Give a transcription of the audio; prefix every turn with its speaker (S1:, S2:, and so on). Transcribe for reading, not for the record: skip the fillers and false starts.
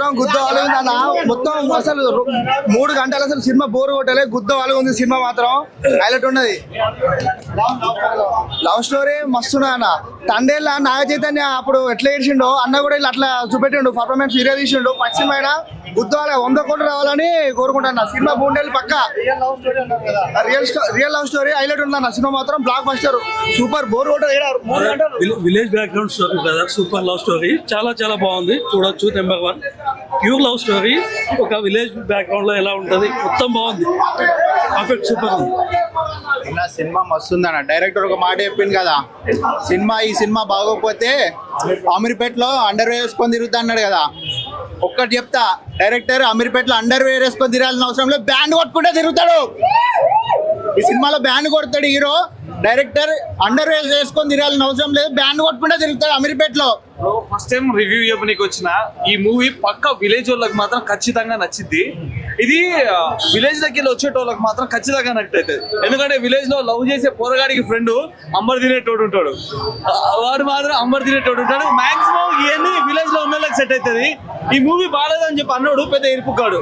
S1: మొత్తం గుద్ద వాళ్ళు ఉంది అన్న. మొత్తం అసలు 3 గంటలు అసలు సినిమా బోర్ కొట్టలే. గుద్ద వాళ్ళు ఉంది సినిమా మాత్రం హైలైట్ ఉన్నది. లవ్ స్టోరీ మస్తున్నా అన్న. తండేళ్ళ నాగ చైతన్య అప్పుడు ఎట్లా ఏడ్చిండో అన్న కూడా ఇలా అట్లా చూపెట్టిండు. పర్ఫార్మెన్స్ వీడియో తీసిండు. పశ్చిమ అయినా గుద్ద వాళ్ళ 100 కోట్లు రావాలని కోరుకుంటున్నా. సినిమా 3 నెలలు పక్క రియల్ లవ్ స్టోరీ హైలైట్ ఉందన్న. సినిమా మాత్రం బ్లాక్ బస్టర్ సూపర్. బోర్ కొట్టదు.
S2: విలేజ్ బ్యాక్గ్రౌండ్ స్టోరీ కదా, సూపర్ లవ్ స్టోరీ. చాలా చాలా బాగుంది, చూడొచ్చు. Number 1 pure love story. ఒక విలేజ్ బ్యాక్గ్రౌండ్ లో ఎలా ఉంటది మొత్తం బాగుంది. పర్ఫెక్ట్, సూపర్ ఉంది.
S3: సినిమా మస్తుందన్న. డైరెక్టర్ ఒక మాట చెప్పింది కదా, ఈ సినిమా బాగోకపోతే అమీర్పేటలో అండర్ వేర్ వేసుకొని తిరుగుతా అన్నాడు కదా. ఒక్కటి చెప్తా, డైరెక్టర్ అమీర్పేటలో అండర్ వేర్ వేసుకొని తిరగాల్సిన అవసరం లేదు, బ్యాండ్ కొట్టుకుంటే తిరుగుతాడు. ఈ సినిమాలో బ్యాండ్ కొడతాడు హీరో. డైరెక్టర్ అండర్ వేర్ వేసుకొని తిరగాల్సిన అవసరం లేదు, బ్యాండ్ కొట్టుకుంటే తిరుగుతాడు అమీర్పేటలో.
S4: ఫస్ట్ టైం రివ్యూ చెప్పనీకి వచ్చిన ఈ మూవీ పక్క విలేజ్ వాళ్ళకి మాత్రం ఖచ్చితంగా నచ్చింది. ఇది విలేజ్ దగ్గర వచ్చేటోళ్ళకి మాత్రం ఖచ్చితంగా నచ్చవుతుంది. ఎందుకంటే విలేజ్ లో లవ్ చేసే పోరగాడికి ఫ్రెండ్ అంబర్ తినేటోడు ఉంటాడు, వాడు మాత్రం అంబర్ తినేటోడు ఉంటాడు. మాక్సిమం ఇవన్నీ విలేజ్ లో ఉన్న వాళ్ళకి సెట్ అవుతుంది. ఈ మూవీ బాగాలేదని చెప్పి అన్నాడు పెద్ద ఇరుపుకాడు.